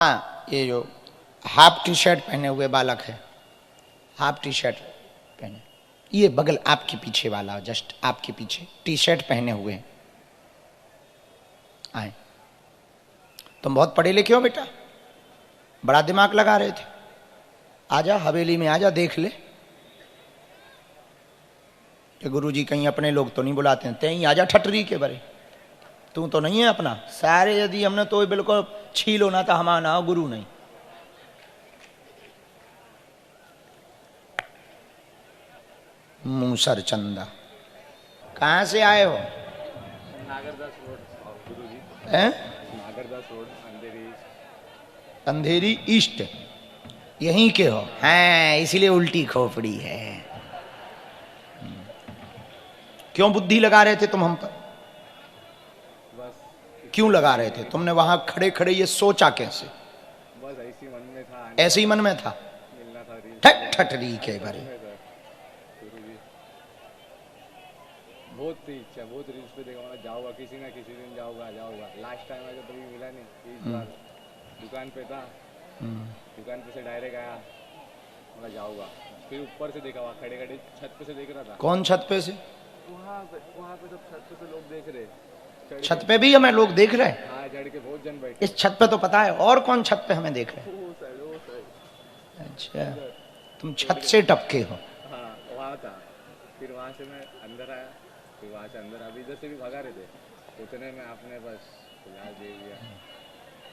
हाँ, ये जो हाफ टी शर्ट पहने हुए बालक है, हाफ टी शर्ट पहने, ये बगल आपके पीछे वाला, जस्ट आपके पीछे टी शर्ट पहने हुए आए। तुम बहुत पढ़े लिखे हो बेटा, बड़ा दिमाग लगा रहे थे। आजा हवेली में, आजा देख ले कि गुरुजी कहीं अपने लोग तो नहीं बुलाते हैं। तेई आजा ठटरी के बरे, तू तो नहीं है अपना। सारे यदि हमने तो बिल्कुल छील होना था, हमारा गुरु नहीं। मूसर चंदा, कहाँ से आए हो? नागरदास रोड गुरुजी। हैं? नागरदास रोड, अंधेरी। अंधेरी ईस्ट, यहीं के हो? हैं, इसीलिए उल्टी खोपड़ी है। क्यों बुद्धि लगा रहे थे तुम हम पर? बस क्यों लगा रहे थे? तुमने वहां खड़े खड़े ये सोचा कैसे? बस ऐसी मन में था, ऐसे ही मन में था। मिलना था ठट ठटरी के बारे। गुरुजी। बहुत थी इच्छा, बहुत रील्स पे देखा, मैं जाऊंगा किसी ना किसी दिन, जाऊंगा। लास्ट टाइम आया तो कभी मिला नहीं। इस बार दुकान पे था, दुकान पे से डायरेक्ट आया, मैं जाऊंगा। फिर ऊपर से देखा, वहाँ खड़े खड़े छत पे से देख रहा था। कौन छत पे से? वहाँ पे सब छत पे से लोग देख रहे। छत पे भी हमें लोग देख रहे हैं? हाँ, चढ़ के बहुत जन बैठे। इस छत पे तो पता है, और कौन छत पे हमें देख रहे हैं? वो साइड। अच्छा, तुम छत से टपके हो। हाँ, वहाँ था। फिर वहाँ से मैं अंदर आया, फिर वहाँ से अंदर अभी इधर से भी भगा रहे थे, उतने में आपने बस फिलहाल दे दिया,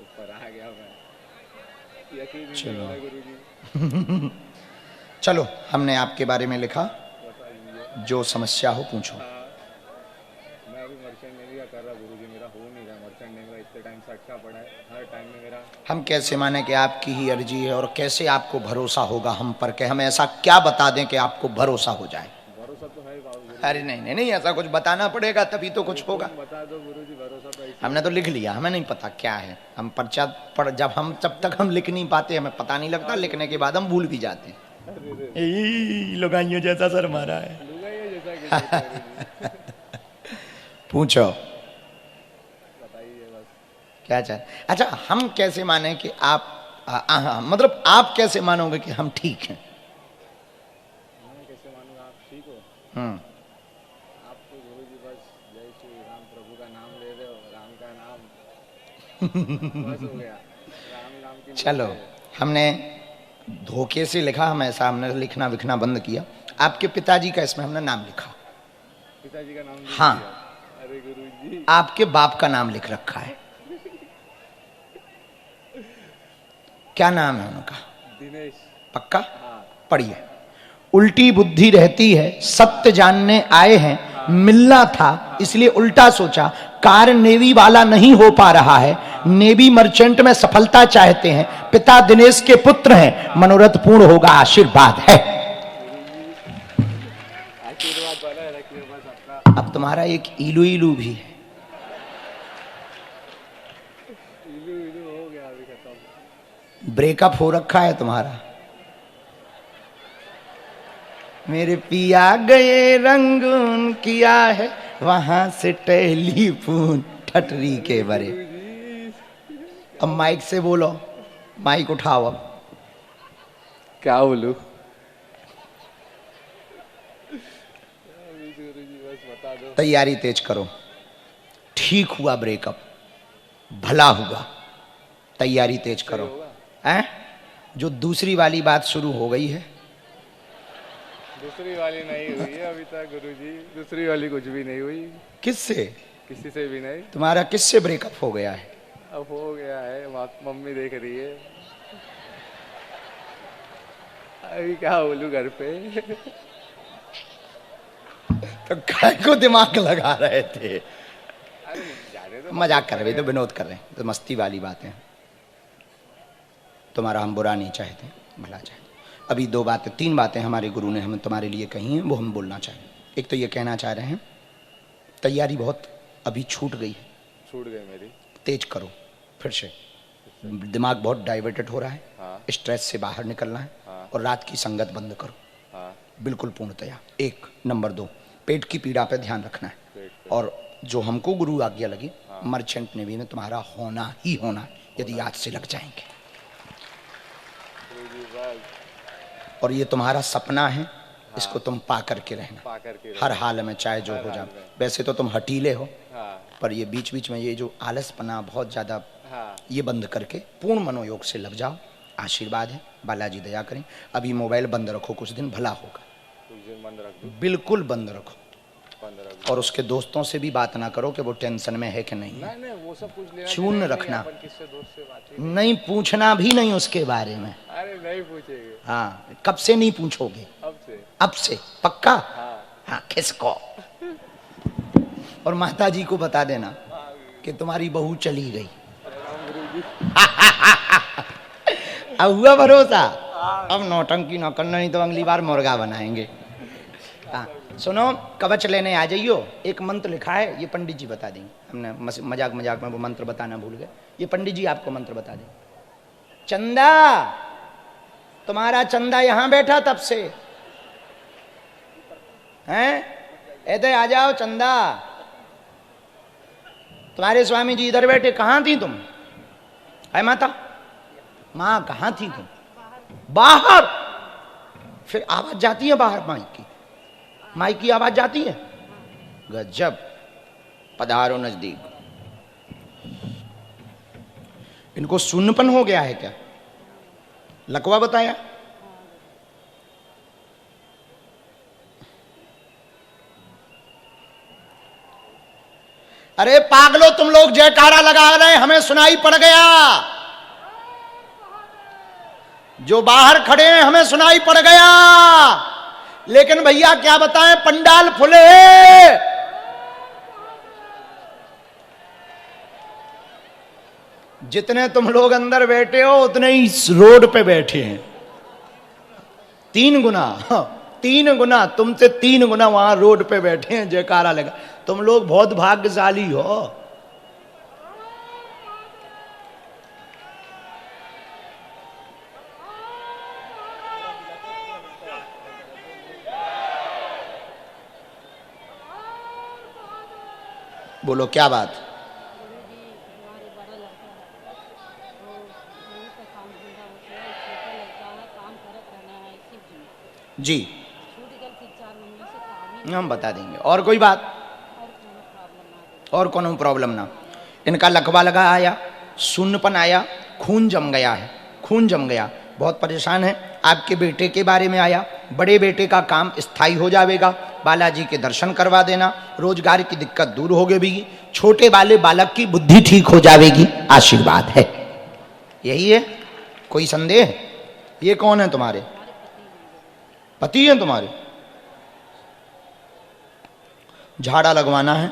ऊपर आ गया मैं। यकीन नहीं होता गुरुजी। चलो, हमने आपके बारे में लिखा, बताइए। जो समस्या हो पूछो। हाँ, मैं अभी मर्चेंट नेवी का कर रहा गुरुजी, मेरा हो नहीं रहा मर्चेंट नेवी का। इतने टाइम से अटका पड़ा है, हर टाइम में मेरा। हम कैसे माने कि आपकी ही अर्जी है, और कैसे आपको भरोसा होगा हम पर? के हम ऐसा क्या बता दें कि आपको भरोसा हो जाए? भरोसा तो है बाबू गुरु। अरे नहीं नहीं नहीं, ऐसा कुछ बताना पड़ेगा तभी तो कुछ होगा। बता दो गुरुजी, भरोसा तो ऐसे। हमने तो लिख लिया, हमें नहीं पता क्या है। हम पर्चा पढ़, जब तक हम लिख नहीं पाते हमें पता नहीं लगता, लिखने के बाद हम भूल भी जाते हैं। लगाइयों जैसा सर मारा है। पूछो, बताइए बस। क्या चाह? अच्छा, हम कैसे माने कि आप मतलब आप कैसे मानोगे कि हम ठीक हैं? मैं कैसे मानूंगा आप ठीक हो? हम्म, आप तो गुरुजी बस जय श्री राम प्रभु का नाम ले रहे हो, राम का नाम बस हो गया। राम नाम की चलो, हमने धोखे से लिखा, हम ऐसा हमने लिखना विखना बंद किया। आपके पिताजी का इसमें हमने नाम लिखा। पिताजी का नाम लिख हाँ। दिया। अरे गुरुजी। आपके बाप का नाम लिख रखा है। क्या नाम है उनका? दिनेश। पक्का? हाँ। पढ़िए। उल्टी बुद्धि रहती है, सत्य जानने आए हैं, मिलना था इसलिए उल्टा सोचा, कार नेवी वाला नहीं हो पा रहा है, नेवी मर्चेंट में सफलता चाहते हैं, पिता दिनेश के पुत्र हैं, मनोरथ पूर्ण होगा, आशीर्वाद है। आशीर्वाद वाला रखिए बस अपना। अब तुम्हारा एक इलू इलू भी है। इलू इलू हो गया, अभी खत्म। ब्रेकअप हो रखा है तुम्हारा। मेरे पिया गए रंगून किया है, वहां से टेलीफोन, ठटरी के बरे। अब माइक से बोलो, माइक उठाओ। अब क्या बोलूं? गुरुजी बस बता दो। तैयारी तेज करो। ठीक हुआ ब्रेकअप, भला हुआ, तैयारी तेज करो। हैं? जो दूसरी वाली बात शुरू हो गई है, दूसरी वाली नहीं हुई है अभी तक गुरुजी, दूसरी वाली कुछ भी नहीं हुई, किससे? किसी से भी नहीं। तुम्हारा किससे ब्रेकअप हो गया है? अब हो गया है, मम्मी देख रही है। अभी क्या बोलूं घर पे। तो काय को दिमाग लगा रहे थे? अरे जाने दो, मजाक कर रहे थे, विनोद कर रहे हैं, तो मस्ती वाली बातें। तुम्हारा हम बुरा नहीं चाहते, भला चाहते। अभी दो बातें, तीन बातें हमारे गुरु ने हमें तुम्हारे लिए कही हैं, वो हम बोलना चाहें। एक तो ये कहना चाह रहे हैं, तैयारी बहुत अभी छूट गई है, छूट गई मेरी। तेज करो फिर से। दिमाग बहुत डाइवर्टेड हो रहा है। हाँ। स्ट्रेस से बाहर निकलना है। हाँ। और रात की संगत बंद करो। हाँ। बिल्कुल पूर्णतया। एक नंबर दो, पेट की पीड़ा पे ध्यान रखना है। पेट पे। और जो हमको गुरु आज्ञा लगी, मर्चेंट नेवी में तुम्हारा होना ही होना, यदि आज से लग जाएंगे। गुरुजी बस और ये तुम्हारा सपना है, इसको तुम पा करके रहना पा करके हर हाल में, चाहे जो हो जाए। वैसे तो तुम हटीले हो, हाँ पर ये बीच बीच में ये जो आलसपना बहुत ज़्यादा, हाँ ये बंद करके पूर्ण मनोयोग से लग जाओ। आशीर्वाद है, बालाजी दया करें। अभी मोबाइल बंद रखो, कुछ दिन भला होगा। कुछ दिन बंद रख दूँ, बिल्कुल बंद रखो। बंद रख दूँ। और उसके दोस्तों से भी बात ना करो कि वो टेंशन में है कि नहीं है। नहीं वो सब कुछ लेना शून्य देना नहीं, रखना। अपन किससे दोस्त से बात ही नहीं पूछना भी नहीं उसके बारे में। अरे नहीं पूछेंगे हाँ, कब से नहीं पूछोगे? अब से। अब से पक्का? हाँ हाँ, किसको? और माता जी को बता देना कि तुम्हारी बहू चली गई। राम गुरुजी। अब हुआ भरोसा। अब नौटंकी न करना, नहीं तो अगली बार मुर्गा बनाएंगे। हाँ, सुनो, कवच लेने आ जाइयो। एक मंत्र लिखा है, ये पंडित जी बता देंगे। हमने मजाक मजाक में वो मंत्र बताना भूल गए। ये पंडित जी आपको मंत्र बता देंगे। चंदा, तुम्हारा चंदा यहां बैठा तब से हैं? इधर आ जाओ चंदा। तुम्हारे स्वामी जी इधर बैठे, कहां थी तुम? है माता? मां कहां थी तुम? बाहर। फिर आवाज जाती है बाहर माइक की? माइक की आवाज जाती है? गजब। पधारो नजदीक। इनको शून्यपन हो गया है क्या? लकवा बताया? अरे पागलो, तुम लोग जयकारा लगा रहे, हमें सुनाई पड़ गया। जो बाहर खड़े हैं हमें सुनाई पड़ गया, लेकिन भैया क्या बताएं, पंडाल फुले। जितने तुम लोग अंदर बैठे हो उतने ही इस रोड पे बैठे हैं। 3 गुना, 3 गुना, तुमसे 3 गुना वहां रोड पे बैठे हैं, जयकारा लगा। तुम लोग बहुत भाग्यशाली हो। बोलो क्या बात? गुरुजी, हमारे बड़ा लड़का है, तो वहीं पे काम धंधा होता है। छोटा लड़का है, काम करत रहना है शिव जी में। जी, छूट गल 3-4 महीने से काम ही हम बता देंगे। और कोई बात? और कोनो प्रॉब्लम ना हो। और कोनो प्रॉब्लम ना। इनका लकवा लगा आया, शून्यपन आया, खून जम गया है, खून जम गया, बहुत परेशान है। आपके बेटे के बारे में आया, बड़े बेटे का काम स्थायी हो जाएगा, बालाजी के दर्शन करवा देना, रोजगार की दिक्कत दूर हो गई, छोटे वाले बालक की बुद्धि ठीक हो जाएगी। आशीर्वाद है, यही है। कोई संदेह? ये कौन है तुम्हारे? पति हैं तुम्हारे? झाड़ा लगवाना है।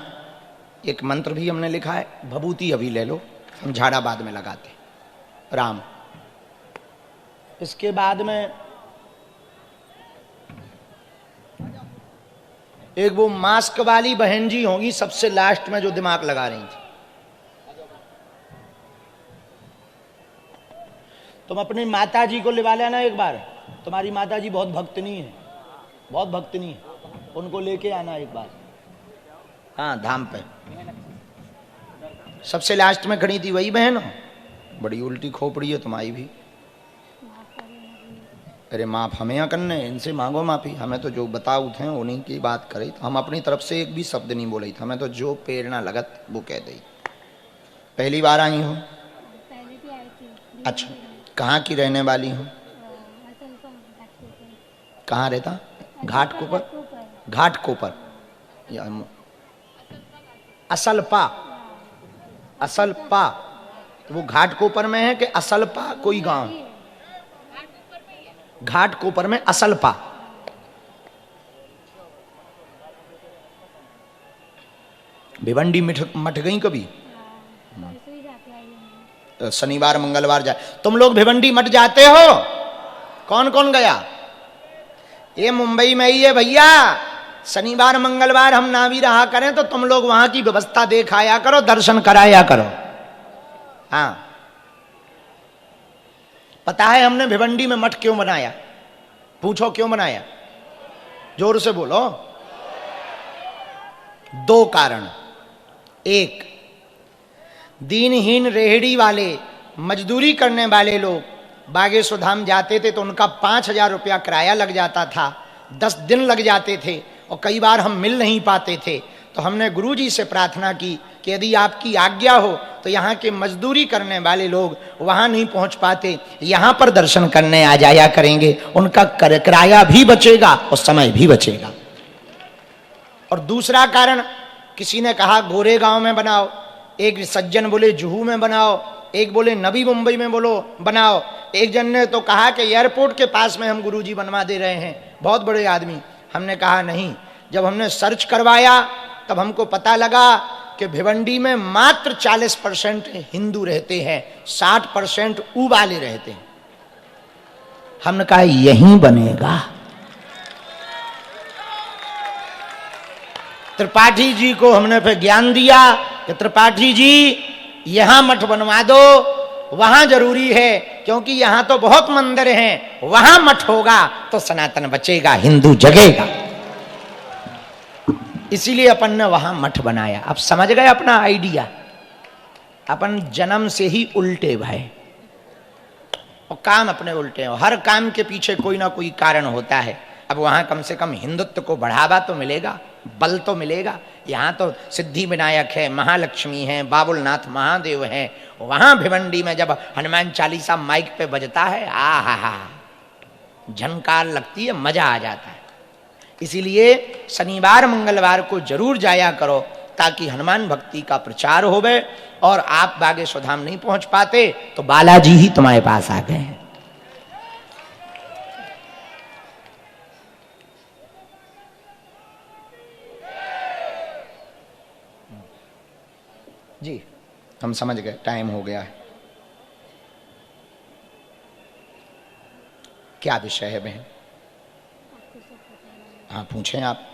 एक मंत्र भी हमने लिखा है, भभूति अभी ले लो, हम झाड़ा बाद में लगाते। राम। इसके बाद में एक वो मास्क वाली बहन जी होंगी सबसे लास्ट में, जो दिमाग लगा रही थी। तुम अपनी माता जी को लिवा लेना एक बार। तुम्हारी माता जी बहुत भक्तनी है, बहुत भक्तनी है, उनको लेके आना एक बार। हाँ, धाम पे सबसे लास्ट में खड़ी थी वही बहन हो। बड़ी उल्टी खोपड़ी है तुम्हारी भी। अरे माफ हमें यहाँ करने, इनसे मांगो माफी। हमें तो जो बताओ थे उन्हीं की बात करे, तो हम अपनी तरफ से एक भी शब्द नहीं बोले थे। हमें तो जो प्रेरणा लगत वो कह दी। पहली बार आई हो? पहले भी आई थी। अच्छा, कहाँ की रहने वाली हो? कहाँ रहता? घाट कोपर? घाट कोपर या असलपा? असलपा वो घाट कोपर में है कि असलपा कोई गांव? घाट कोपर में असलपा। भिवंडी मठ गई कभी? शनिवार मंगलवार जाए। तुम लोग भिवंडी मठ जाते हो? कौन कौन गया? ये मुंबई में ही है भैया। शनिवार मंगलवार हम ना भी रहा करें तो तुम लोग वहां की व्यवस्था देखाया करो, दर्शन कराया करो। हाँ, पता है हमने भिवंडी में मठ क्यों बनाया? पूछो क्यों बनाया? जोर से बोलो। 2 कारण। एक, दीनहीन रेहड़ी वाले, मजदूरी करने वाले लोग बागेश्वर धाम जाते थे तो उनका 5,000 रुपया किराया लग जाता था, 10 दिन लग जाते थे और कई बार हम मिल नहीं पाते थे। तो हमने गुरुजी से प्रार्थना की कि यदि आपकी आज्ञा हो तो यहाँ के मजदूरी करने वाले लोग वहाँ नहीं पहुँच पाते, यहाँ पर दर्शन करने आ जाया करेंगे, उनका किराया भी बचेगा और समय भी बचेगा। और दूसरा कारण, किसी ने कहा गोरेगांव में बनाओ, एक सज्जन बोले जुहू में बनाओ, एक बोले नवी मुंबई में बोलो बनाओ, एक जन ने तो कहा कि एयरपोर्ट के पास में हम गुरुजी बनवा दे रहे हैं, बहुत बड़े आदमी। हमने कहा नहीं। जब हमने सर्च करवाया तब हमको पता लगा कि भिवंडी में मात्र 40% हिंदू रहते हैं, 60% ऊ वाले रहते हैं। हमने कहा यहीं बनेगा। त्रिपाठी जी को हमने फिर ज्ञान दिया कि त्रिपाठी जी यहां मठ बनवा दो, वहां जरूरी है, क्योंकि यहां तो बहुत मंदिर हैं, वहां मठ होगा तो सनातन बचेगा, हिंदू जगेगा। इसीलिए अपन ने वहां मठ बनाया। अब समझ गए अपना आइडिया। अपन जन्म से ही उल्टे भाई, और काम अपने उल्टे हो। हर काम के पीछे कोई ना कोई कारण होता है। अब वहां कम से कम हिंदुत्व को बढ़ावा तो मिलेगा, बल तो मिलेगा। यहाँ तो सिद्धि विनायक है, महालक्ष्मी है, बाबुलनाथ महादेव है। वहां भिवंडी में जब हनुमान चालीसा माइक पे बजता है, आ हा झनकार लगती है, मजा आ जाता है। इसीलिए शनिवार मंगलवार को जरूर जाया करो, ताकि हनुमान भक्ति का प्रचार होवे। और आप बागेश्वर धाम नहीं पहुंच पाते तो बालाजी ही तुम्हारे पास आ गए हैं। जी हम समझ गए, टाइम हो गया है। क्या विषय है बहन? हाँ पूछें आप।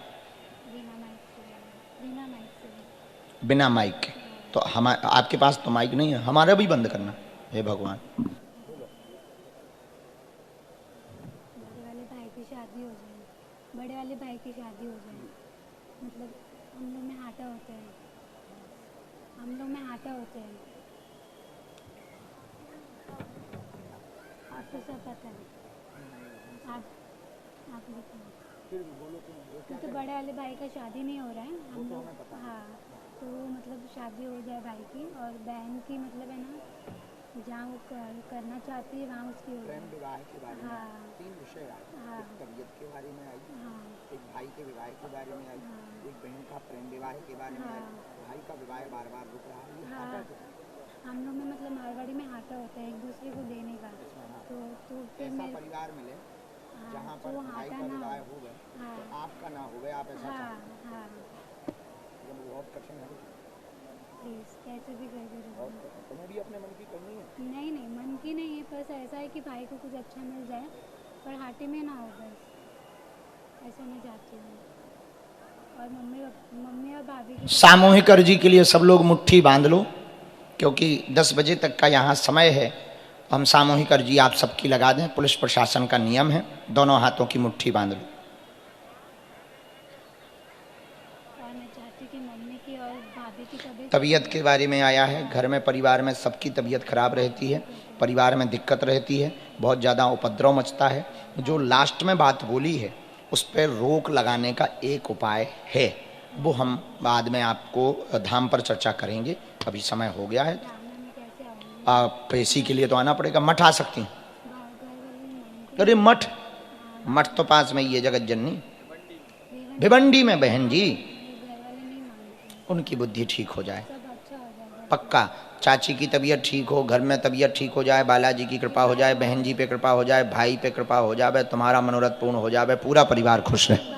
बिना माइक के तो हम, आपके पास तो माइक नहीं है, हमारा भी बंद करना। हे भगवान। बड़े वाले भाई की शादी हो जाए, मतलब हम लोग में हाथा होते हैं, हम लोग में हाथा होते हैं, आपको सब पता है। आप तो बड़े वाले भाई का शादी नहीं हो रहा है हम लोग। हाँ तो मतलब शादी हो जाए भाई की, और बहन की मतलब है ना, जहाँ वो करना चाहती है वहाँ उसकी हो जाए। विवाह के बारे में हाँ 3 विषय आए। हाँ एक तबीयत के बारे में आई, हाँ एक भाई के विवाह के बारे में आई, हाँ एक बहन का प्रेम विवाह के बारे में आई, भाई का विवाह बार बार रुक रहा है। हाँ हम लोग में मतलब मारवाड़ी में हाथा होता है एक दूसरे को देने का। तो फिर ऐसा मेरे परिवार मिले हाँ, जहाँ तो पर वो भाई हाथा का ना विवाह हो। हो गए हाँ तो आपका ना हो गए, आप ऐसा हाँ चाहते हाँ हैं। ये बहुत कठिन है। प्लीज़ कैसे भी कर दो। तुम्हें भी अपने मन की करनी है। नहीं नहीं मन की नहीं है, बस ऐसा है कि भाई को कुछ अच्छा मिल जाए, पर हाटे में ना हो, बस ऐसा मैं चाहती हूँ। और मम्मी और भाभी की सामूहिक अर्जी के लिए सब लोग मुट्ठी बांध लो, क्योंकि 10 बजे तक का यहाँ समय है। हम सामूहिक अर्जी आप सबकी लगा दें, पुलिस प्रशासन का नियम है। दोनों हाथों की मुट्ठी बांध लो। और मैं चाहती कि मम्मी की और भाभी की तबीयत के बारे में आया है। घर में परिवार में सबकी तबीयत खराब रहती है, परिवार में दिक्कत रहती है, बहुत ज़्यादा उपद्रव मचता है। जो लास्ट में बात बोली है उस पर रोक लगाने का एक उपाय है, वो हम बाद में आपको धाम पर चर्चा करेंगे। अभी समय हो गया है। में कैसे आऊँगी? आप पेशी के लिए तो आना पड़ेगा। मठ आ सकती हैं? घर वाले नहीं मानते। अरे मठ तो पास में ही है, जगत जननी भिवंडी में बहन जी। घर वाले नहीं मानते, उनकी बुद्धि ठीक हो जाए, सब अच्छा हो जाएगा। पक्का। चाची की तबीयत ठीक हो, घर में तबीयत ठीक हो जाए, बालाजी की कृपा हो जाए, बहन जी पे कृपा हो जाए, भाई पे कृपा हो जाए, तुम्हारा मनोरथ पूर्ण हो जाए, पूरा परिवार खुश रहे।